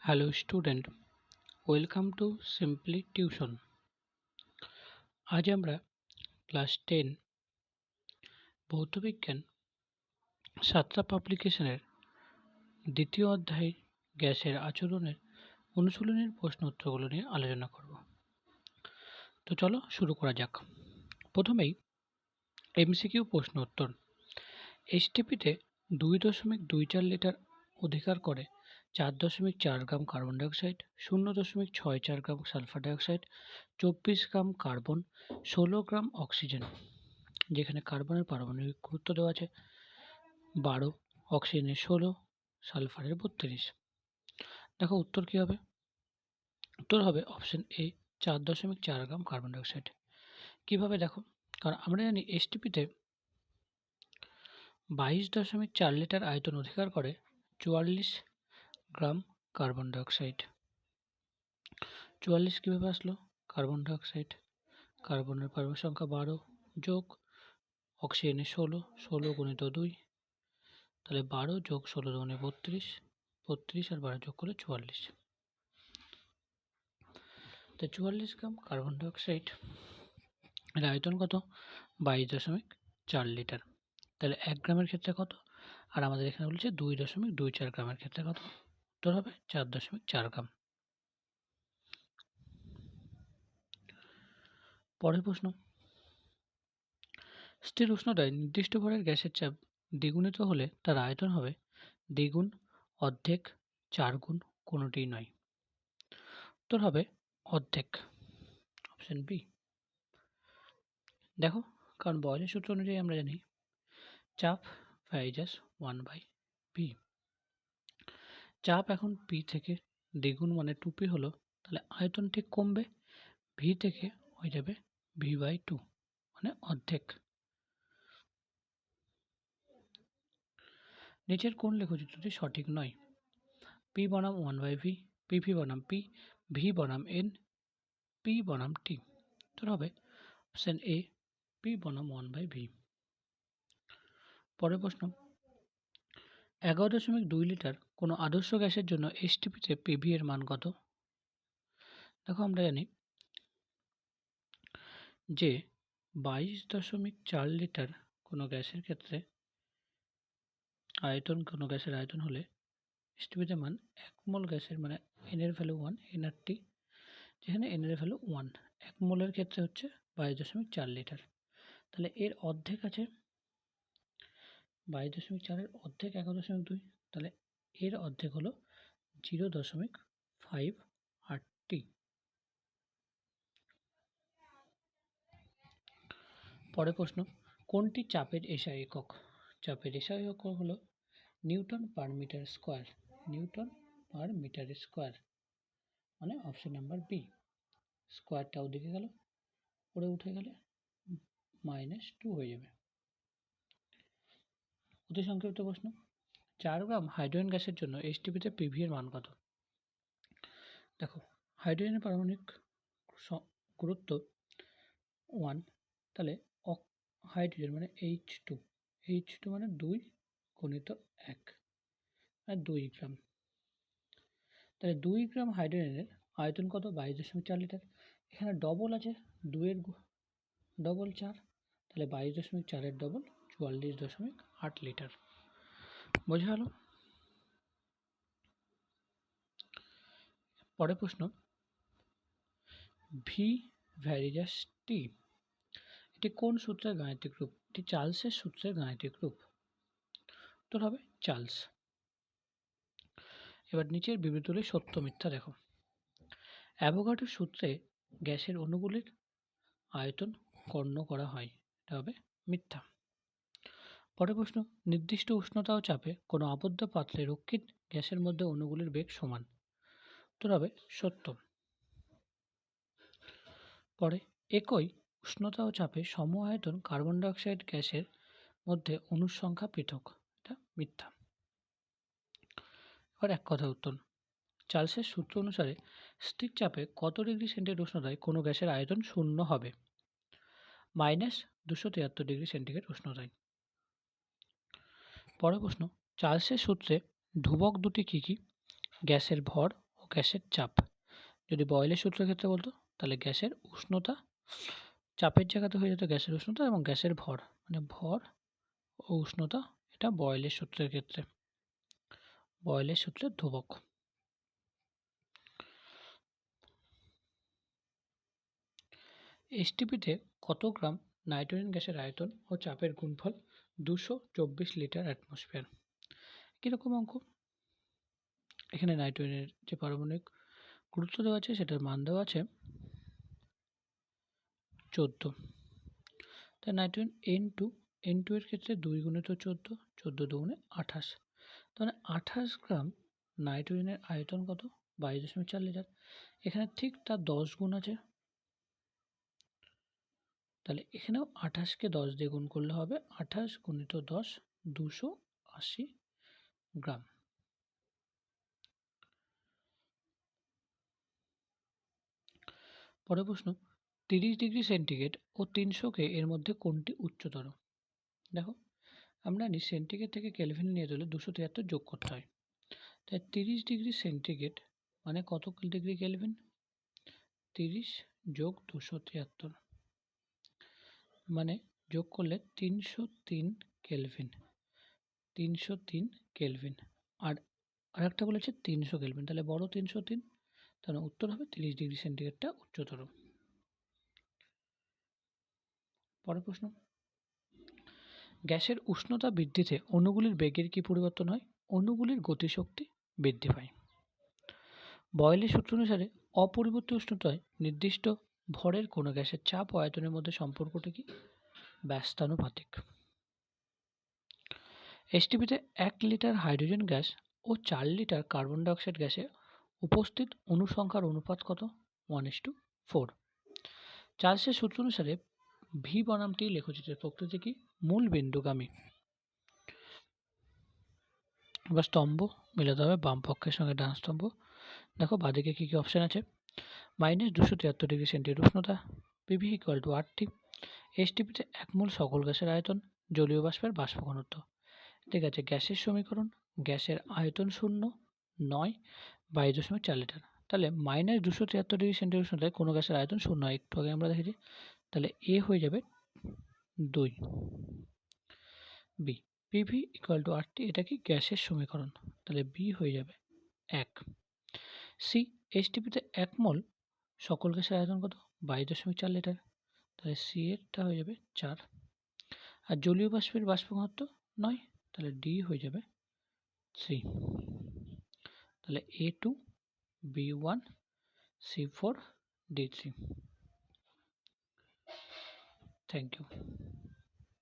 Hello student, welcome to Simply Tuition. আজ আমরা class 10 ভৌতবিজ্ঞান সাতটা পাবলিকেশনের দ্বিতীয় অধ্যায় গ্যাসের আচরণের অনুশীলনের প্রশ্ন উত্তরগুলো নিয়ে আলোচনা করব। তো চলো শুরু করা যাক। প্রথমেই এমসিকিউ প্রশ্ন উত্তর। এইচটিপিতে 2.24 লিটার অধিকার করে 4.4 gram carbon dioxide, 0.64 gram sulphur dioxide, 24 gram carbon, 16 gram oxygen, যেখানে কার্বনের পারমাণবিক গুরুত্ব দেওয়া আছে 12, অক্সিজেনের 16, সালফারের 32। দেখো উত্তর কি হবে? উত্তর হবে option A 4.4 gram carbon dioxide. কিভাবে দেখো, কারণ আমরা জানি এইচটিপিতে 22.4 লিটার আয়তন অধিকার করে 44 গ্রাম কার্বন ডাইঅক্সাইড। 44 কিভাবে আসলো? কার্বন ডাইঅক্সাইড, কার্বনের পারমাণবিক সংখ্যা 12 যোগ অক্সিজেনের 16, 16 গুণিত 2, তাহলে 12 যোগ 16 দুগুণে 32, 32 আর 12 যোগ করে 44। তো 44 গ্রাম কার্বন ডাইঅক্সাইড এর আয়তন কত? 22.4 লিটার। তাহলে 1 গ্রামের ক্ষেত্রে কত? আর আমাদের এখানে বলছে 2.24 গ্রামের ক্ষেত্রে কত? উত্তর হবে 4.4 গ্রাম। পরের প্রশ্ন, স্থির উষ্ণতায় নির্দিষ্ট ভরের গ্যাসের চাপ দ্বিগুণিত হলে তার আয়তন হবে দ্বিগুণ, অর্ধেক, 4 গুণ, কোনোটিই নয়। উত্তর হবে অর্ধেক, অপশন বি। দেখো, কারণ বয়লের সূত্র অনুযায়ী আমরা জানি চাপ ভ্যারিজাস 1/v। চাপ এখন পি থেকে দ্বিগুণ মানে 2p হলো, তাহলে আয়তন ঠিক কমবে, ভি থেকে হয়ে যাবে v/2 মানে অর্ধেক। নিচের কোন লেখচিত্রটি সঠিক নয়? পি বনাম 1/v, পিভি বনাম পি, ভি বনাম এন, পি বনাম টি। উত্তর হবে অপশন এ পি বনাম 1/v। পরের প্রশ্ন, 11.2 লিটার কোনো আদর্শ গ্যাসের জন্য এইচটিপিতে পিভি এর মান কত? দেখো আমরা জানি যে 22.4 লিটার কোনো গ্যাসের ক্ষেত্রে আয়তন, কোনো গ্যাসের আয়তন হলে এইচটিপিতে মান 1 মোল গ্যাসের মানে এন এর ভ্যালু 1, এনআরটি, যেখানে এন এর ভ্যালু 1, 1 মোলের ক্ষেত্রে হচ্ছে 22.4 লিটার। তাহলে এর অর্ধেক আছে 22.4 এর অর্ধেক 11.2, তাহলে এর অর্ধেক হলো 0.58টি। পরের প্রশ্ন, কোনটি চাপের এসআই একক? চাপের এসআই একক হলো newton per metre square, newton per metre square, মানে অপশন নাম্বার বি। স্কোয়ারটা ওদিকে গেল, পরে উঠে গেলে -2 হয়ে যাবে। অতি সংক্ষিপ্ত প্রশ্ন, 4 গ্রাম হাইড্রোজেন গ্যাসের জন্য এইচটিপিতে পিভি এর মান কত? দেখো, হাইড্রোজেনের পারমাণবিক গুরুত্ব 1, তাহলে হাইড্রোজেন মানে H2, H2 মানে 2 গুণিত 1 আর 2 গ্রাম। তাহলে 2 গ্রাম হাইড্রোজেনের আয়তন কত? 22.4 লিটার। এখানে ডবল আছে, 2 এর ডবল 4, তাহলে 22.4 এর ডবল 44.8 লিটার। বোঝা গেল? পরের প্রশ্ন, ভি ভ্যারিজাস টি এটি কোন সূত্রের গাণিতিক রূপ? এটি চার্লসের সূত্রের গাণিতিক রূপ। উত্তর হবে চার্লস। এবার নিচের বিবৃতিগুলি সত্য মিথ্যা দেখো। অ্যাভোগাড্রোর সূত্রে গ্যাসের অণুগুলির আয়তন গণ্য করা হয়, এটা হবে মিথ্যা। পরের প্রশ্ন, নির্দিষ্ট উষ্ণতা ও চাপে কোনো আবদ্ধ পাত্রে রক্ষিত গ্যাসের মধ্যে অণুগুলির বেগ সমান। উত্তর হবে সত্য। পরে, একই উষ্ণতা ও চাপে সম আয়তন কার্বন ডাইঅক্সাইড গ্যাসের মধ্যে অণুর সংখ্যা পৃথক, এটা মিথ্যা। এবার এক কথা উত্তর, চার্লসের সূত্র অনুসারে স্থির চাপে কত ডিগ্রি সেন্টিগ্রেড উষ্ণতায় কোনো গ্যাসের আয়তন শূন্য হবে? -273 ডিগ্রি সেন্টিগ্রেড উষ্ণতায়। পরের প্রশ্ন, চার্লসের সূত্রে ধ্রুবক দুটি কী কী? গ্যাসের ভর ও গ্যাসের চাপ। যদি বয়েলের সূত্রের ক্ষেত্রে বলতো তাহলে গ্যাসের উষ্ণতা, চাপের জায়গাতে হয়ে যেত গ্যাসের উষ্ণতা, এবং গ্যাসের ভর মানে ভর ও উষ্ণতা, এটা বয়েলের সূত্রের ক্ষেত্রে, বয়েলের সূত্রের ধ্রুবক। এসটিপিতে কত গ্রাম নাইট্রোজেন গ্যাসের আয়তন ও চাপের গুণফল 224 লিটার অ্যাটমসফিয়ার। কীরকম অঙ্ক? এখানে নাইট্রোজেনের যে পারমাণবিক গুরুত্ব দেওয়া আছে সেটার মান দেওয়া আছে 14। তাই নাইট্রোজেন N2 এর ক্ষেত্রে 2 গুণিত 14, 14 দুগুণে 28, তাহলে 28 গ্রাম নাইট্রোজেনের আয়তন কত? 22.4 লিটার। এখানে ঠিক তার 10 গুণ আছে, তাহলে এখানেও 28কে 10 দিয়ে গুণ করলে হবে 28 গুণিত 10, 280 গ্রাম। পরের প্রশ্ন, 30 ডিগ্রি সেন্টিগ্রেড ও 300K এর মধ্যে কোনটি উচ্চতর? দেখো, আমরা জানি সেন্টিগ্রেড থেকে কেলভিনে নিয়ে গেলে 273 যোগ করতে হয়। তাই 30 ডিগ্রি সেন্টিগ্রেড মানে কত ডিগ্রি কেলভিন? 30 যোগ 273 মানে যোগ করলে 303 কেলভিন, 303 কেলভিন। আর আরেকটা বলেছে 300 কেলভিন, তাহলে বড় 303, তাহলে উত্তর হবে 30 ডিগ্রি সেন্টিগ্রেডটা উচ্চতর। পরের প্রশ্ন, গ্যাসের উষ্ণতা বৃদ্ধিতে অণুগুলির বেগের কি পরিবর্তন হয়? অণুগুলির গতিশক্তি বৃদ্ধি পায়। বয়েলের সূত্র অনুসারে অপরিবর্তিত উষ্ণতায় নির্দিষ্ট ভরের কোনো গ্যাসের চাপ ও আয়তনের মধ্যে সম্পর্কটি কি? ব্যস্তানুপাতিক। এসটিপিতে 1 লিটার হাইড্রোজেন গ্যাস ও 4 লিটার কার্বন ডাইঅক্সাইড গ্যাসে উপস্থিত অণু সংখ্যার অনুপাত কত? 1:4। চার্লসের সূত্র অনুসারে ভি বনামটি লেখচিত্রের প্রকৃতি কি? মূল বিন্দুগামী। এবার স্তম্ভ মিলাতে হবে বাম পক্ষের সঙ্গে ডান স্তম্ভ। দেখো বাঁদিকে কি কি অপশন আছে? -273 ডিগ্রি সেন্টিগ্রেড উষ্ণতা, পিভি ইকুয়াল টু 8T, এসটিপিতে 1 মোল সকল গ্যাসের আয়তন, জলীয় বাষ্পের বাষ্প ঘনত্ব। ঠিক আছে, গ্যাসের সমীকরণ, গ্যাসের আয়তন 0, 9, 22.4 লিটার। তাহলে -273 ডিগ্রি সেন্টিগ্রেড উষ্ণতায় কোনো গ্যাসের আয়তন 0 হয়, একটু আগে আমরা দেখেছি। তাহলে এ হয়ে যাবে 2। B, PV equal to 8T, এটা কি গ্যাসের সমীকরণ, তাহলে বি হয়ে যাবে 1। সি, এসটিপিতে 1 মোল সকল গ্যাসের আয়তন কত? 22.4 লিটার, তাহলে সি এরটা হয়ে যাবে 4। আর জলীয় বাষ্পের বাষ্প ঘনত্ব 9, তাহলে ডি হয়ে যাবে 3। তাহলে A2, B1, C4, D3। Thank you.